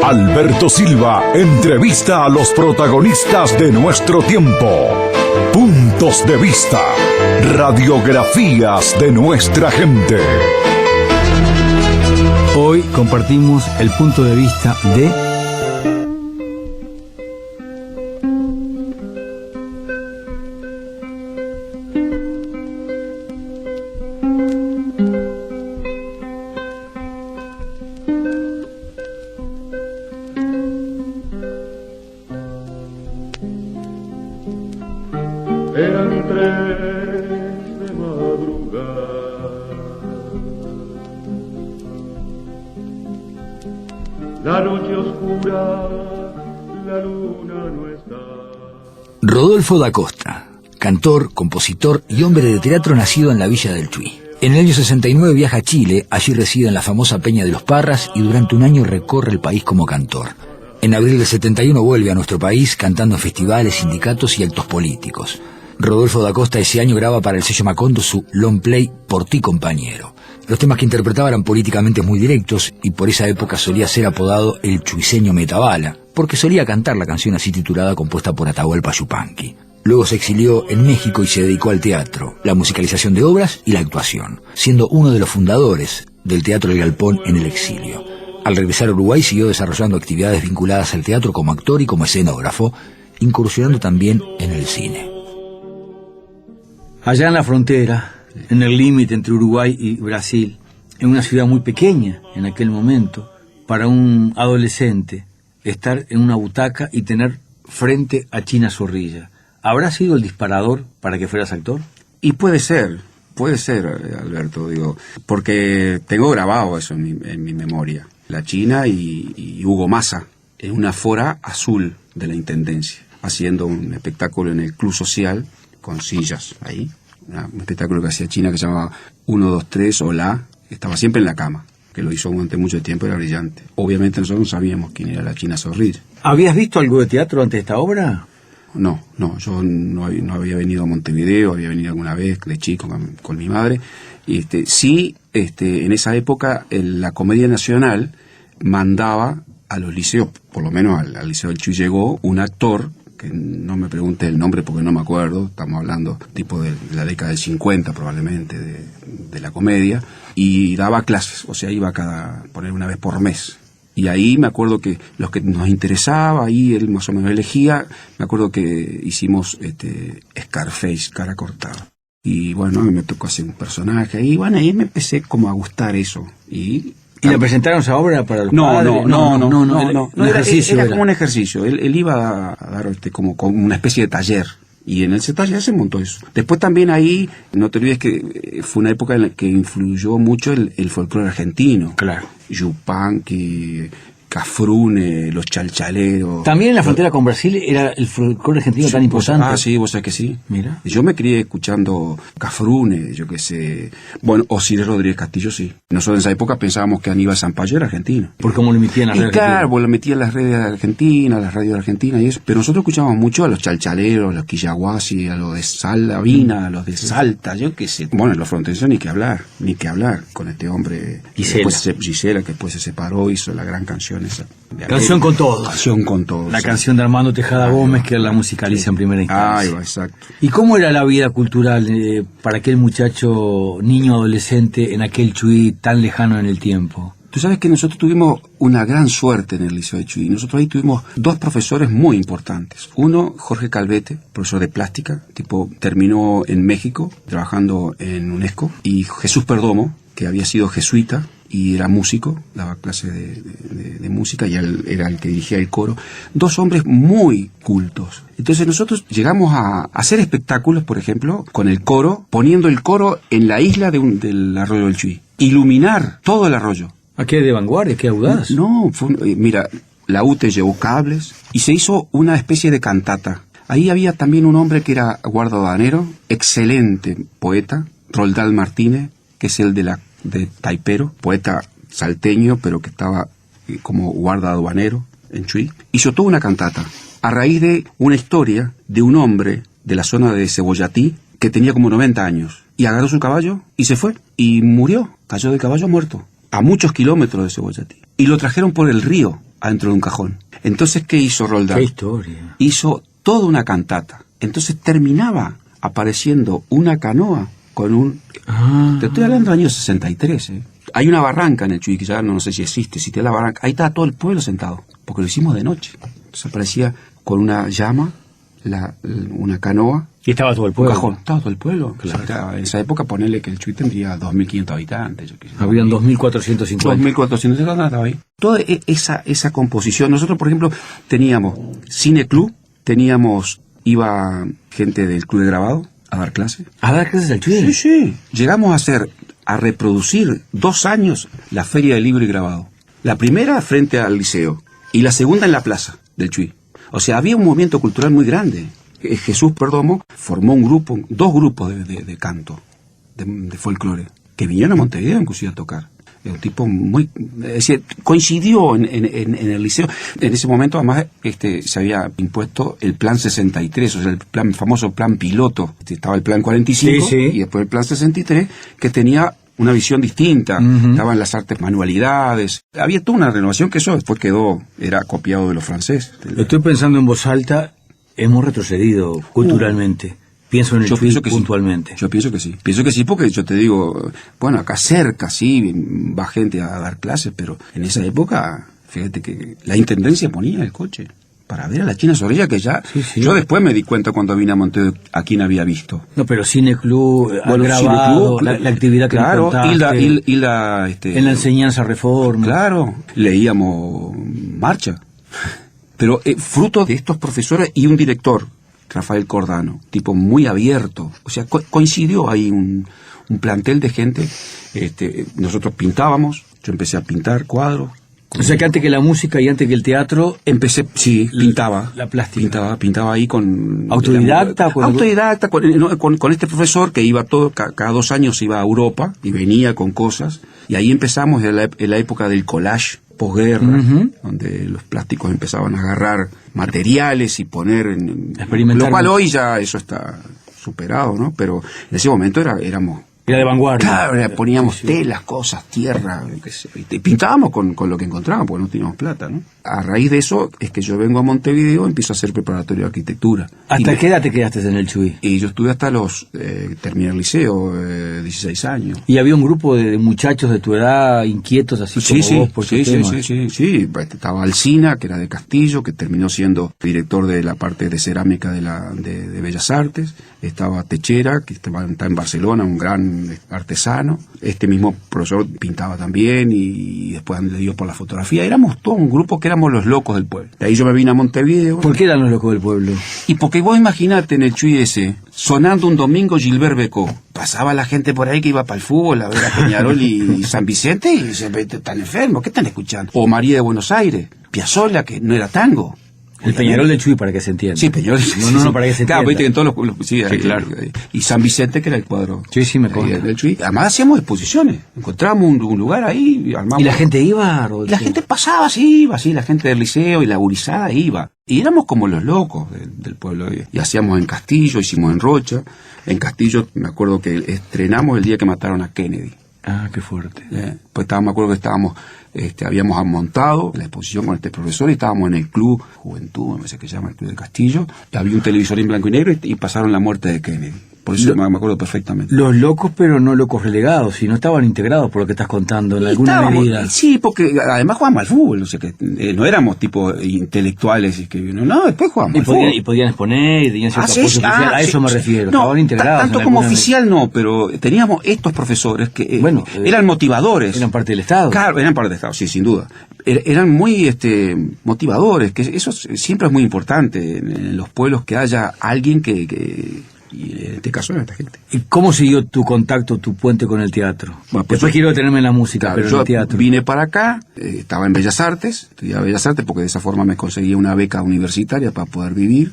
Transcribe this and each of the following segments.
Alberto Silva entrevista a los protagonistas de nuestro tiempo. Puntos de vista. Radiografías de nuestra gente. Hoy compartimos el punto de vista de... Eran 3 de madrugada, la noche oscura, la luna no está. Rodolfo da Costa, cantor, compositor y hombre de teatro nacido en la villa del Chuy. En el año 69 viaja a Chile, allí reside en la famosa Peña de los Parras y durante un año recorre el país como cantor. En abril del 71 vuelve a nuestro país cantando en festivales, sindicatos y actos políticos. Rodolfo da Costa ese año graba para el sello Macondo su long play Por ti compañero. Los temas que interpretaba eran políticamente muy directos y por esa época solía ser apodado el chuiseño metabala, porque solía cantar la canción así titulada compuesta por Atahualpa Yupanqui. Luego se exilió en México y se dedicó al teatro, la musicalización de obras y la actuación, siendo uno de los fundadores del Teatro El Galpón en el exilio. Al regresar a Uruguay siguió desarrollando actividades vinculadas al teatro como actor y como escenógrafo, incursionando también en el cine. Allá en la frontera, en el límite entre Uruguay y Brasil, en una ciudad muy pequeña en aquel momento, para un adolescente, estar en una butaca y tener frente a China Zorrilla, ¿habrá sido el disparador para que fueras actor? Y puede ser, Alberto, digo, porque tengo grabado eso en mi memoria. La China y Hugo Massa, en una fora azul de la Intendencia, haciendo un espectáculo en el Club Social, con sillas ahí, un espectáculo que hacía China que se llamaba 1, 2, 3, Hola, que estaba siempre en la cama, que lo hizo durante mucho tiempo, era brillante. Obviamente nosotros no sabíamos quién era la China Zorrilla. ¿Habías visto algo de teatro antes de esta obra? No, yo no había venido a Montevideo, había venido alguna vez de chico con mi madre. Y sí, en esa época la Comedia Nacional mandaba a los liceos, por lo menos al Liceo del Chuy llegó un actor, que no me preguntes el nombre porque no me acuerdo, estamos hablando tipo de la década del 50 probablemente, de la comedia, y daba clases, o sea, iba poner una vez por mes. Y ahí me acuerdo que los que nos interesaba, ahí él más o menos elegía, me acuerdo que hicimos Scarface, cara cortada. Y bueno, me tocó hacer un personaje, y bueno, ahí me empecé como a gustar eso. ¿Y la presentaron esa obra para los padres? No, era como un ejercicio. Él iba a dar como una especie de taller. Y en ese taller se montó eso. Después también ahí, no te olvides que fue una época en la que influyó mucho el folclore argentino. Claro. Yupanqui, Cafrune, los chalchaleros. También en la frontera con Brasil era el folclore argentino tan importante. Sí, vos sabés que sí. Mira. Yo me crié escuchando Cafrune, yo qué sé. Bueno, Osiris Rodríguez Castillo, sí. Nosotros en esa época pensábamos que Aníbal Zampayo era argentino. Por cómo lo emitían las redes. Claro, lo metían las redes argentinas, las radios argentinas y eso. Pero nosotros escuchábamos mucho a los chalchaleros, a los quillahuasi, a los de Salavina, a los de Salta, yo qué sé. Bueno, los fronterizos ni que hablar con este hombre. Gisela, que después se separó, hizo la gran canción. Canción con Todos. Canción con Todos. La canción de Armando Tejada Gómez, que la musicaliza en primera instancia. Exacto. ¿Y cómo era la vida cultural para aquel muchacho, niño, adolescente, en aquel Chuy tan lejano en el tiempo? Tú sabes que nosotros tuvimos una gran suerte en el Liceo de Chuy. Nosotros ahí tuvimos 2 profesores muy importantes. Uno, Jorge Calvete, profesor de plástica, terminó en México, trabajando en UNESCO. Y Jesús Perdomo, que había sido jesuita y era músico, daba clases de música y él era el que dirigía el coro. 2 hombres muy cultos. Entonces nosotros llegamos a hacer espectáculos, por ejemplo, con el coro, poniendo el coro en la isla del arroyo del Chuy. Iluminar todo el arroyo. ¿A qué de vanguardia? ¿Qué audaz? No, mira, la UTE llevó cables y se hizo una especie de cantata. Ahí había también un hombre que era guardadanero, excelente poeta, Roldán Martínez, que es el de Taipero, poeta salteño, pero que estaba como guarda aduanero en Chuy. Hizo toda una cantata a raíz de una historia de un hombre de la zona de Cebollatí que tenía como 90 años y agarró su caballo y se fue y murió, cayó de caballo muerto a muchos kilómetros de Cebollatí y lo trajeron por el río adentro de un cajón. Entonces, ¿qué hizo Roldán? ¡Qué historia! Hizo toda una cantata. Entonces terminaba apareciendo una canoa con un... Te estoy hablando del año 63, ¿eh? Hay una barranca en el Chuy, que ya no sé si existe, si te la barranca. Ahí estaba todo el pueblo sentado, porque lo hicimos de noche. Entonces aparecía con una llama, una canoa. Y estaba todo el pueblo. Un cajón. Estaba todo el pueblo. Claro. O sea, en esa época, ponerle que el Chuy tendría 2.500 habitantes. Habían 2.450. 2.400, estaba ahí. Toda esa composición. Nosotros, por ejemplo, teníamos cine club, iba gente del club de grabado a dar clases. ¿A dar clases al Chuy? Sí, sí. Llegamos a reproducir 2 años la Feria del Libro y Grabado. La primera frente al liceo y la segunda en la plaza del Chuy. O sea, había un movimiento cultural muy grande. Jesús Perdomo formó 2 grupos de canto, de folclore, que vinieron a Montevideo inclusive a tocar. Un tipo muy... Es decir, coincidió en el liceo. En ese momento, además, se había impuesto el plan 63, o sea, el famoso plan piloto. Estaba el plan 45 sí. Y después el plan 63, que tenía una visión distinta. Estaban las artes manualidades. Había toda una renovación que eso después era copiado de los franceses. Estoy pensando en voz alta, hemos retrocedido culturalmente. Pienso en el Chuy puntualmente. Yo pienso que sí. Pienso que sí porque yo te digo, bueno, acá cerca sí va gente a dar clases, pero en esa época, fíjate que la intendencia ponía el coche para ver a la China Zorrilla, que ya... Sí. Yo después me di cuenta cuando vine a Montevideo a quién había visto. No, pero Cine Club, grabado, la actividad que claro, contaste, y la en la enseñanza reforma. Claro, leíamos Marcha. Pero fruto de estos profesores y un director, Rafael Cordano, tipo muy abierto. O sea, coincidió ahí un plantel de gente. Nosotros pintábamos, yo empecé a pintar cuadros. O sea que antes que la música y antes que el teatro... Pintaba. La plástica. Pintaba ahí con... ¿Autodidacta? Autodidacta, con este profesor que iba cada 2 años iba a Europa y venía con cosas. Y ahí empezamos en la época del collage, posguerra, donde los plásticos empezaban a agarrar materiales y poner experimentar. Lo cual hoy ya eso está superado, ¿no? Pero en ese momento éramos... Era de vanguardia. Claro, poníamos telas, cosas, tierra, qué sé, y pintábamos con lo que encontrábamos, porque no teníamos plata, ¿no? A raíz de eso es que yo vengo a Montevideo, empiezo a hacer preparatorio de arquitectura. ¿Hasta qué edad te quedaste en el Chuy? Y yo estuve hasta terminé el liceo, 16 años. ¿Y había un grupo de muchachos de tu edad inquietos así como vos por sí, estaba Alsina, que era de Castillo, que terminó siendo director de la parte de cerámica de Bellas Artes. Estaba Techera, que está en Barcelona, un gran artesano. Este mismo profesor pintaba también y después le dio por la fotografía. Éramos todo un grupo que éramos los locos del pueblo. De ahí yo me vine a Montevideo. ¿Por qué eran los locos del pueblo? Y porque vos imaginate en el Chuy ese, sonando un domingo Gilbert Becó. Pasaba la gente por ahí que iba para el fútbol a ver a Peñarol y San Vicente y dice, están enfermos, ¿qué están escuchando? O María de Buenos Aires, Piazzolla, que no era tango. El Peñarol del Chuy, para que se entienda. Sí, Peñarol. No, para que se entienda. Claro, viste que en todos los sí, claro. Y San Vicente, que era el cuadro. Sí, me consta. Del Chuy. Además hacíamos exposiciones. Encontrábamos un lugar ahí, armamos. ¿Y la gente iba, Rodolfo? Y la gente pasaba, iba, la gente del liceo y la gurizada iba. Y éramos como los locos del pueblo. Y hacíamos en Castillo, hicimos en Rocha. En Castillo, me acuerdo que estrenamos el día que mataron a Kennedy. Ah, qué fuerte. Pues me acuerdo que habíamos montado la exposición con este profesor y estábamos en el club Juventud, me parece que se llama el Club del Castillo, y había un televisor en blanco y negro y pasaron la muerte de Kennedy. Por eso me acuerdo perfectamente. Los locos, pero no locos relegados, sino estaban integrados por lo que estás contando, en alguna medida. Sí, porque además jugábamos al fútbol, o sea que no éramos tipo intelectuales y que después jugábamos al fútbol. Y podían exponer, y tenían cierta posición oficial, a eso me refiero, no, estaban integrados. Tanto como oficial no, pero teníamos estos profesores que eran motivadores. Eran parte del Estado. Claro, eran parte del Estado, sí, sin duda. Eran muy motivadores, que eso siempre es muy importante en los pueblos, que haya alguien y en este caso era esta gente. ¿Y cómo siguió tu contacto, tu puente con el teatro? Bueno, pues después quiero detenerme en la música, claro, pero en el teatro. Vine para acá, estaba en Bellas Artes, estudiaba Bellas Artes porque de esa forma me conseguía una beca universitaria para poder vivir.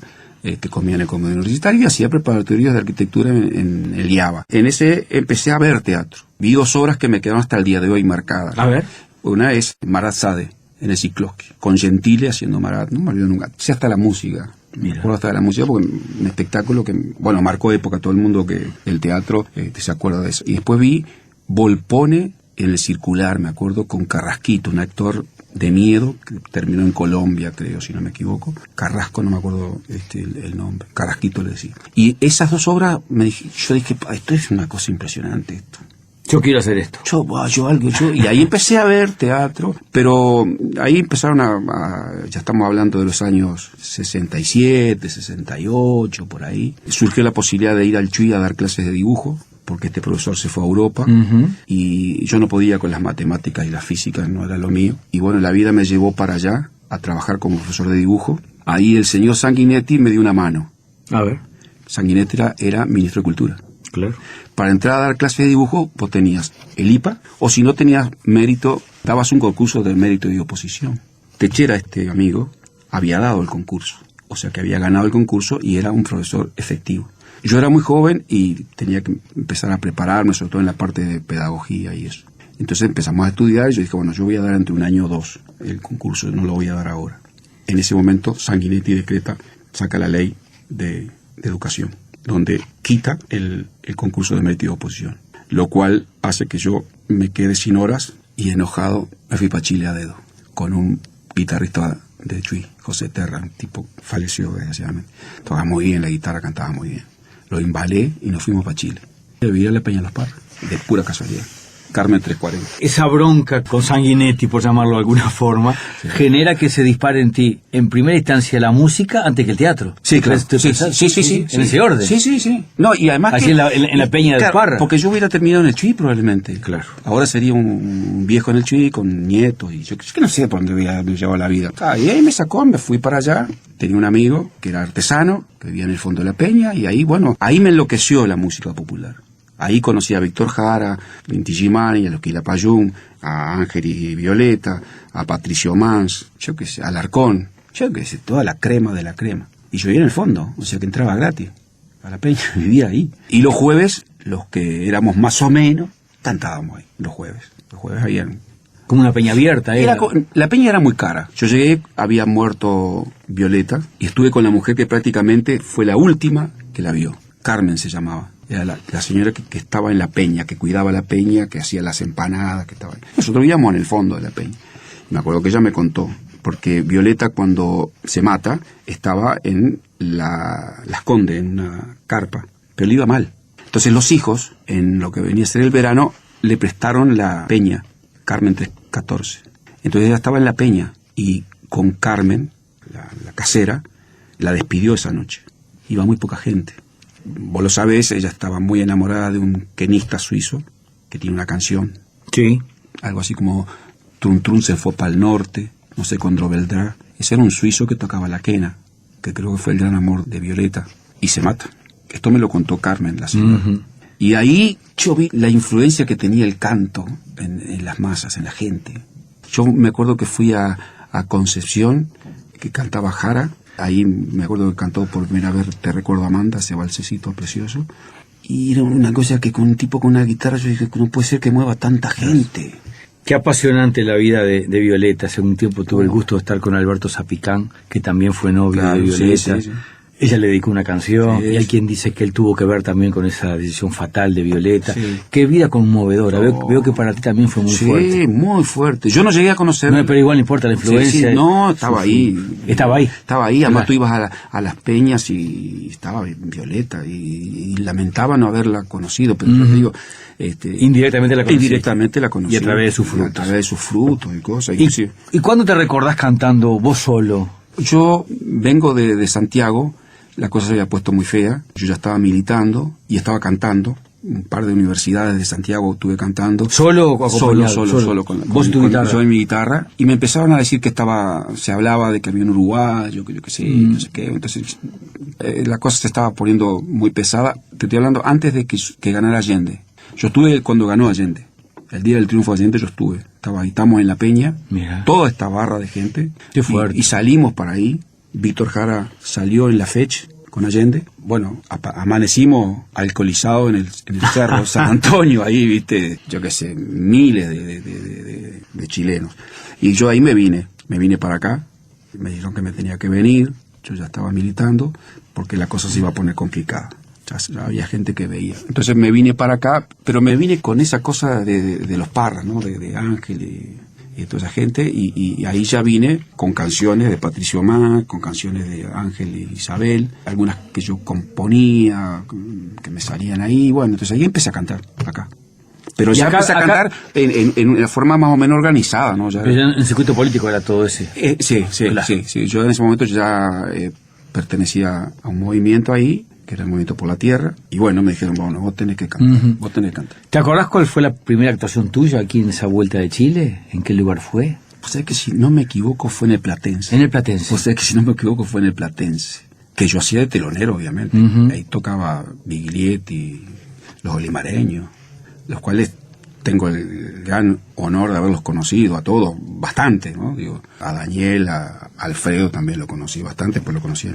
Comía en el comedor universitario y hacía preparatorios de arquitectura en el IABA. En ese empecé a ver teatro. Vi 2 obras que me quedaron hasta el día de hoy marcadas. A ver. Una es Marat Sade, en el Ciclosqui, con Gentile haciendo Marat, no me olvido nunca. Sé hasta la música. Me acuerdo hasta de la música porque un espectáculo que, marcó época. Todo el mundo que el teatro se acuerda de eso. Y después vi Volpone en el Circular, me acuerdo, con Carrasquito, un actor de miedo, que terminó en Colombia, creo, si no me equivoco. Carrasco, no me acuerdo el nombre. Carrasquito le decía. Y esas 2 obras, yo dije, esto es una cosa impresionante, esto. Yo quiero hacer esto. Y ahí empecé a ver teatro, pero ahí empezaron ya estamos hablando de los años 67, 68, por ahí. Surgió la posibilidad de ir al Chuy a dar clases de dibujo, porque este profesor se fue a Europa, y yo no podía con las matemáticas y la física, no era lo mío. Y bueno, la vida me llevó para allá, a trabajar como profesor de dibujo. Ahí el señor Sanguinetti me dio una mano. A ver. Sanguinetti era ministro de Cultura. Claro. Para entrar a dar clases de dibujo, vos tenías el IPA, o si no tenías mérito, dabas un concurso de mérito y oposición. Techera, este amigo, había dado el concurso, o sea que había ganado el concurso y era un profesor efectivo. Yo era muy joven y tenía que empezar a prepararme, sobre todo en la parte de pedagogía y eso. Entonces empezamos a estudiar y yo dije, bueno, yo voy a dar entre 1 año o 2 el concurso, no lo voy a dar ahora. En ese momento, Sanguinetti decreta, saca la ley de educación, donde quita el concurso de mérito y oposición, lo cual hace que yo me quede sin horas y enojado me fui para Chile a dedo, con un guitarrista de Chuy, José Terra, un tipo falleció desgraciadamente. Tocaba muy bien la guitarra, cantaba muy bien. Lo embalé y nos fuimos para Chile. Vivía en la Peña de los Parras, de pura casualidad. Carmen 340. Esa bronca con Sanguinetti, por llamarlo de alguna forma, genera que se dispare en ti, en primera instancia, la música antes que el teatro. Sí, claro. Sí. En ese orden. Sí. No, y además así que, en la Peña del Parra. Porque yo hubiera terminado en el Chuy probablemente. Claro. Ahora sería un viejo en el Chuy con nietos y yo que no sé por dónde me llevaba la vida. Y ahí me sacó, me fui para allá. Tenía un amigo que era artesano, que vivía en el fondo de la Peña, y ahí, bueno, ahí me enloqueció la música popular. Ahí conocí a Víctor Jara, a Inti Gimani, a Loquila Payún, a Ángel y Violeta, a Patricio Mans, yo qué sé, a Alarcón, yo qué sé, toda la crema de la crema. Y yo vivía en el fondo, o sea que entraba gratis a la Peña, vivía ahí. Y los jueves, los que éramos más o menos, cantábamos ahí, los jueves. Los jueves habían... Como una peña abierta, La peña era muy cara. Yo llegué, había muerto Violeta, y estuve con la mujer que prácticamente fue la última que la vio. Carmen se llamaba. Era la señora que estaba en la peña, que cuidaba la peña, que hacía las empanadas, que estaba ahí. Nosotros vivíamos en el fondo de la peña. Me acuerdo que ella me contó, porque Violeta cuando se mata estaba en Las Condes, en una carpa, pero le iba mal. Entonces los hijos, en lo que venía a ser el verano, le prestaron la peña, Carmen 314. Entonces ella estaba en la peña y con Carmen, la casera, la despidió esa noche. Iba muy poca gente. Vos lo sabés, ella estaba muy enamorada de un quenista suizo que tiene una canción. Sí. Algo así como Trun Trun se fue para el norte, no sé, con Drobeldra. Ese era un suizo que tocaba la quena, que creo que fue el gran amor de Violeta, y se mata. Esto me lo contó Carmen, la señora. Y ahí yo vi la influencia que tenía el canto en las masas, en la gente. Yo me acuerdo que fui a Concepción, que cantaba Jara. Ahí me acuerdo que cantó por primera vez Te recuerdo Amanda, ese balsecito precioso. Y era una cosa que con un tipo con una guitarra yo dije, no puede ser que mueva tanta gente. Qué apasionante la vida de Violeta. Hace un tiempo tuve el gusto de estar con Alberto Zapicán, que también fue novio de Violeta. Sí. Ella le dedicó una canción, y hay quien dice que él tuvo que ver también con esa decisión fatal de Violeta. Sí. Qué vida conmovedora. Veo que para ti también fue muy fuerte. Sí, muy fuerte. Yo no llegué a conocer... No, pero igual no importa la influencia. No, estaba ahí. Estaba ahí. Estaba ahí, además tú ibas a las peñas y estaba Violeta, y lamentaba no haberla conocido, pero yo te digo... Indirectamente la conocí. Indirectamente la conocí. Y a través de sus frutos. A través de sus frutos y cosas. ¿Y cuándo te recordás cantando vos solo? Yo vengo de Santiago. La cosa se había puesto muy fea. Yo ya estaba militando y estaba cantando. Un par de universidades de Santiago estuve cantando. ¿Solo o acompañado? Solo con yo en mi guitarra. Y me empezaron a decir que se hablaba de que había un uruguayo, que yo qué sé, no sé qué. Entonces la cosa se estaba poniendo muy pesada. Te estoy hablando antes de que ganara Allende. Yo estuve cuando ganó Allende. El día del triunfo de Allende yo estuve. Estaba ahí, estamos en la peña. Mirá. Toda esta barra de gente. Qué fuerte. Y salimos para ahí. Víctor Jara salió en la fecha con Allende. Bueno, amanecimos alcoholizados en el cerro San Antonio, ahí, viste, yo qué sé, miles de chilenos. Y yo ahí me vine para acá, me dijeron que me tenía que venir, yo ya estaba militando, porque la cosa se iba a poner complicada. Ya había gente que veía. Entonces me vine para acá, pero me vine con esa cosa de los Parras, ¿no? De Ángel y toda esa gente, y ahí ya vine con canciones de Patricio Má, con canciones de Ángel y Isabel, algunas que yo componía, que me salían ahí, bueno, entonces ahí empecé a cantar acá. Pero ya empecé a cantar en una forma más o menos organizada, ¿no? Ya, pero ya en el circuito político era todo ese. Sí. Yo en ese momento ya pertenecía a un movimiento ahí, que era el Movimiento por la Tierra, y bueno, me dijeron, bueno, vos tenés que cantar, vos tenés que cantar. ¿Te acordás cuál fue la primera actuación tuya aquí en esa vuelta de Chile? ¿En qué lugar fue? Pues es que si no me equivoco fue en el Platense. En el Platense. Pues es que si no me equivoco fue en el Platense, que yo hacía de telonero, obviamente. Ahí tocaba Biglietti, los Olimareños, los cuales tengo el gran honor de haberlos conocido a todos, bastante, ¿no? Digo, a Daniel, a Alfredo también lo conocí bastante, pues lo conocí,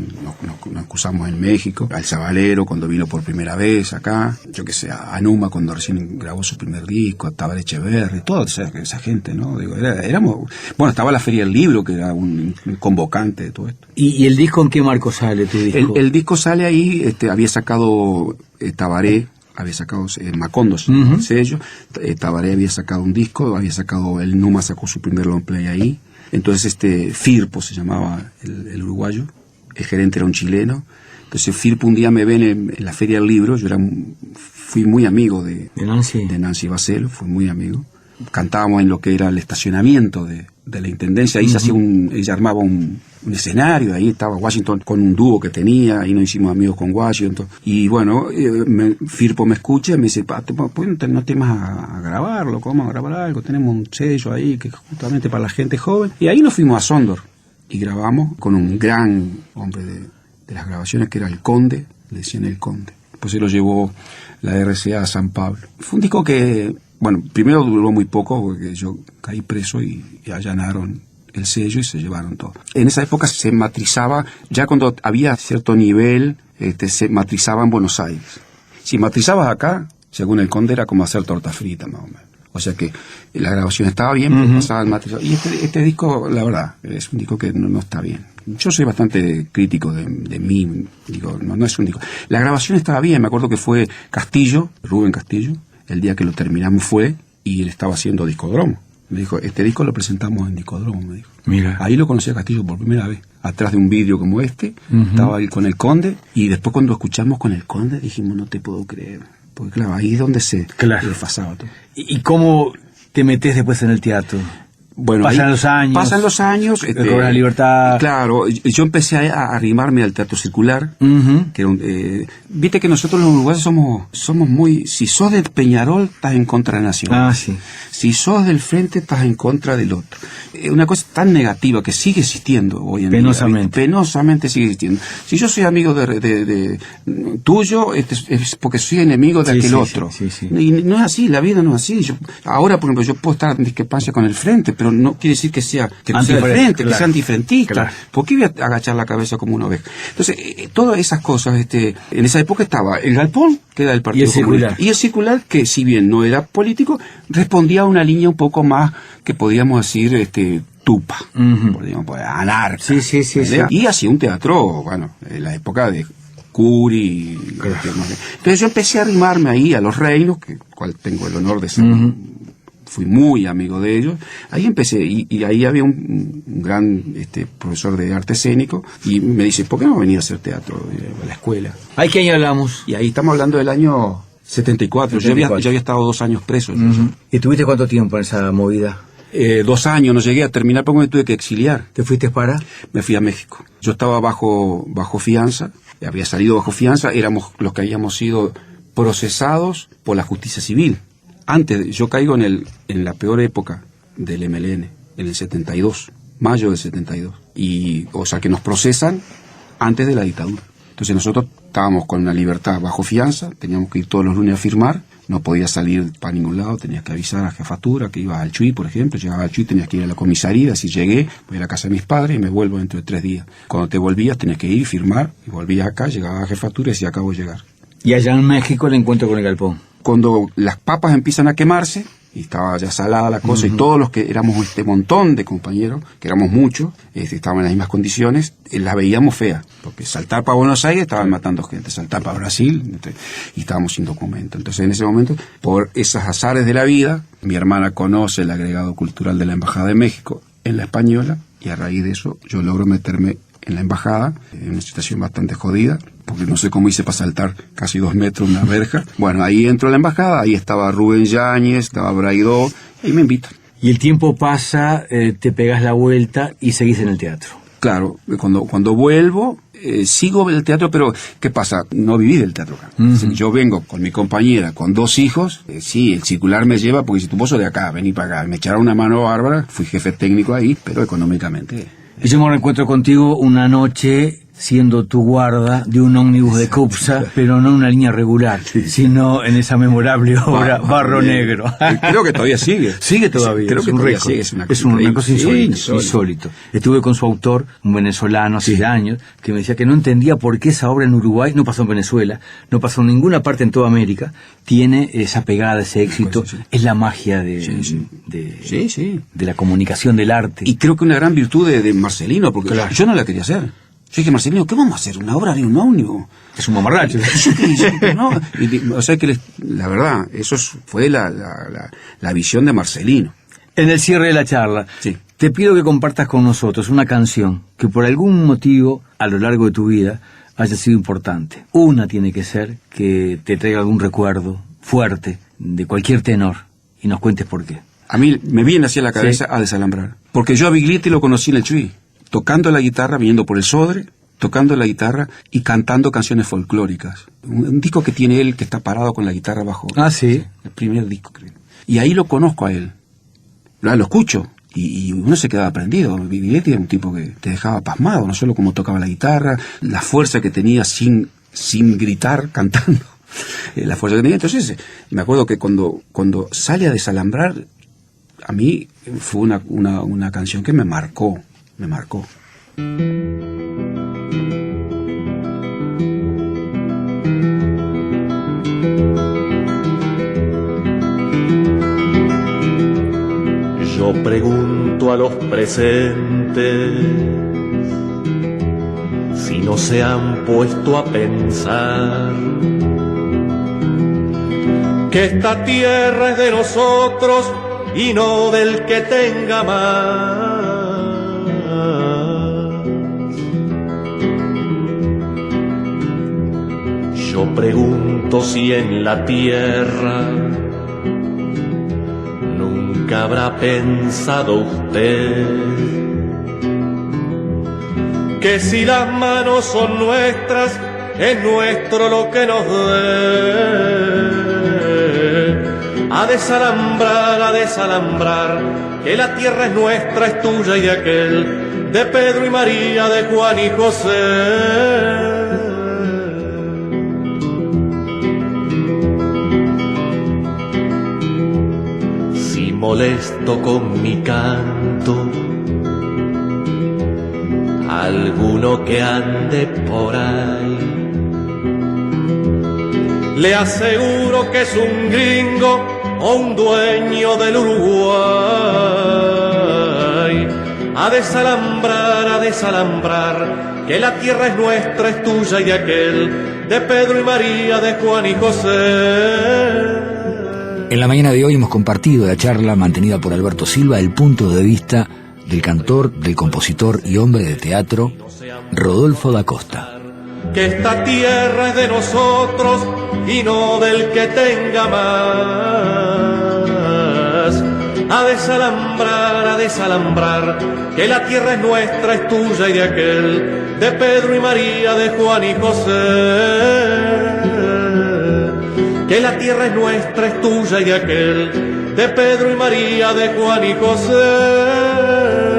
nos cruzamos en México, al Zabalero cuando vino por primera vez acá, yo que sé, a Numa cuando recién grabó su primer disco, a Tabaré Echeverri, toda esa gente, ¿no? Digo, éramos, bueno, estaba la Feria del Libro, que era un convocante de todo esto. ¿Y el disco en qué marco sale tu disco? El disco sale ahí, había sacado Tabaré, había sacado Macondos, el sello, Tabaré había sacado un disco, el Numa sacó su primer long play ahí, entonces Firpo se llamaba el uruguayo, el gerente era un chileno, entonces Firpo un día me ven en la Feria del Libro, fui muy amigo de Nancy Bacelo, fui muy amigo, cantábamos en lo que era el estacionamiento de la Intendencia, ahí se hacía ella armaba un escenario, ahí estaba Washington con un dúo que tenía, ahí nos hicimos amigos con Washington, y bueno, Firpo me escucha y me dice, no te vas a grabarlo, vamos a grabar algo, tenemos un sello ahí que es justamente para la gente joven, y ahí nos fuimos a Sondor, y grabamos con un gran hombre de las grabaciones que era el Conde, le decían el Conde, después se lo llevó la RCA a San Pablo. Fue un disco que, bueno, primero duró muy poco, porque yo caí preso y allanaron el sello y se llevaron todo. En esa época se matrizaba, ya cuando había cierto nivel, se matrizaba en Buenos Aires. Si matrizabas acá, según el Conde, era como hacer torta frita, más o menos. O sea que la grabación estaba bien, pero pasaba el matrizado. Y este disco, la verdad, es un disco que no está bien. Yo soy bastante crítico de mí, digo, no es un disco. La grabación estaba bien, me acuerdo que fue Rubén Castillo, el día que lo terminamos fue, y él estaba haciendo Discodromo. Me dijo, este disco lo presentamos en Discodromo, me dijo. Mira. Ahí lo conocí a Castillo por primera vez. Atrás de un vidrio como estaba ahí con el Conde, y después cuando escuchamos con el Conde dijimos, no te puedo creer. Porque claro, ahí es donde se desfasaba todo. ¿Y cómo te metes después en el teatro? Bueno, pasan los años, con la libertad. Claro, yo empecé a arrimarme al Teatro Circular, que era viste que nosotros los uruguayos somos muy, si sos de Peñarol estás en contra de Nacional. Sí. Si sos del Frente estás en contra del otro. Una cosa tan negativa que sigue existiendo hoy en día. Penosamente sigue existiendo. Si yo soy amigo de tuyo, es porque soy enemigo de aquel otro. Sí. Y no es así, la vida no es así. Ahora, por ejemplo, yo puedo estar en discrepancia con el Frente, pero no quiere decir que sea no sea del Frente, que sea antifrentista. Claro. ¿Por qué voy a agachar la cabeza como una oveja? Entonces, todas esas cosas, en esa época estaba el Galpón, que era del Partido Comunista, y el Circular, que si bien no era político, respondía a una línea un poco más, que podíamos decir, tupa, podríamos anarca. Sí. Y hacía un teatro, bueno, en la época de Curi. Entonces yo empecé a arrimarme ahí a los Reinos, cual tengo el honor de ser, fui muy amigo de ellos. Ahí empecé, y ahí había un gran profesor de arte escénico, y me dice, ¿por qué no venía a hacer teatro a la escuela? ¿Ay, qué año hablamos? Y ahí estamos hablando del año 74. Yo había estado 2 años preso. ¿Y tuviste cuánto tiempo en esa movida? 2 años, no llegué a terminar porque me tuve que exiliar. ¿Te fuiste para? Me fui a México. Yo estaba bajo fianza, había salido bajo fianza, éramos los que habíamos sido procesados por la justicia civil. Antes, yo caigo en la peor época del MLN, en el 72, mayo del 72. O sea que nos procesan antes de la dictadura. Entonces nosotros estábamos con una libertad bajo fianza, teníamos que ir todos los lunes a firmar, no podías salir para ningún lado, tenías que avisar a la jefatura que ibas al Chuy, por ejemplo, llegaba al Chuy, tenías que ir a la comisaría, si llegué, voy a la casa de mis padres y me vuelvo dentro de 3 días. Cuando te volvías tenías que ir, firmar, y volvías acá, llegaba a la jefatura y decía, acabo de llegar. Y allá en México el encuentro con el Galpón. Cuando las papas empiezan a quemarse, y estaba ya salada la cosa, y todos los que éramos este montón de compañeros, que éramos muchos, estaban en las mismas condiciones, las veíamos feas, porque saltar para Buenos Aires estaban matando gente, saltar para Brasil, y estábamos sin documento. Entonces en ese momento, por esos azares de la vida, Mi hermana conoce el agregado cultural de la Embajada de México en la Española, y a raíz de eso yo logro meterme en la embajada, en una situación bastante jodida, porque no sé cómo hice para saltar casi 2 metros una verja. Bueno, ahí entro a la embajada, ahí estaba Rubén Yáñez, estaba Braidó, y me invitan. Y el tiempo pasa, te pegas la vuelta y seguís en el teatro. Claro, cuando vuelvo, sigo el teatro, pero ¿qué pasa? No viví del teatro acá. Uh-huh. Yo vengo con mi compañera, con 2 hijos, sí, el circular me lleva, porque si tu vos sos de acá, vení para acá, me echaron una mano bárbara, fui jefe técnico ahí, pero económicamente... Y yo me reencuentro contigo una noche siendo tu guarda de un ómnibus de Cupsa, pero no en una línea regular, sino en esa memorable obra Barro Negro. Creo que todavía sigue. Sigue todavía. Creo es que un todavía récord. sigue. Es una cosa insólita, Sí, insólito. Estuve con su autor, un venezolano, hace años, que me decía que no entendía por qué esa obra en Uruguay, no pasó en Venezuela, no pasó en ninguna parte en toda América, tiene esa pegada, ese éxito. Sí. Es la magia de la comunicación del arte. Y creo que una gran virtud de Marcelino, porque Claro. yo no la quería hacer. Yo dije, Marcelino, ¿qué vamos a hacer? ¿Una obra de un ómnibus? Es un mamarracho. No, o sea que la verdad, eso fue la visión de Marcelino. En el cierre de la charla, Sí. te pido que compartas con nosotros una canción que por algún motivo a lo largo de tu vida haya sido importante. Una tiene que ser que te traiga algún recuerdo fuerte de cualquier tenor y nos cuentes por qué. A mí me viene hacia la cabeza a Desalambrar. Porque yo a Biglietti lo conocí en el Chuy, tocando la guitarra, viniendo por el Sodre, tocando la guitarra y cantando canciones folclóricas. Un disco que tiene él que está parado con la guitarra abajo. Ah, sí. El primer disco, creo. Y ahí lo conozco a él. Lo escucho. Y uno se quedaba prendido. Biglietti era un tipo que te dejaba pasmado, no solo cómo tocaba la guitarra, la fuerza que tenía sin gritar, cantando. La fuerza que tenía. Entonces, me acuerdo que cuando sale a Desalambrar, a mí fue una canción que me marcó. Me marcó. Yo pregunto a los presentes si no se han puesto a pensar que esta tierra es de nosotros y no del que tenga más. Yo pregunto si en la tierra nunca habrá pensado usted que si las manos son nuestras, es nuestro lo que nos dé. A desalambrar, que la tierra es nuestra, es tuya y de aquel, de Pedro y María, de Juan y José. Si molesto con mi canto alguno que ande por ahí, le aseguro que es un gringo o un dueño del Uruguay. A desalambrar, que la tierra es nuestra, es tuya y de aquel, de Pedro y María, de Juan y José. En la mañana de hoy hemos compartido la charla mantenida por Alberto Silva el punto de vista del cantor, del compositor y hombre de teatro Rodolfo da Costa. Que esta tierra es de nosotros y no del que tenga más. A desalambrar, que la tierra es nuestra, es tuya y de aquel, de Pedro y María, de Juan y José. Que la tierra es nuestra, es tuya y de aquel, de Pedro y María, de Juan y José.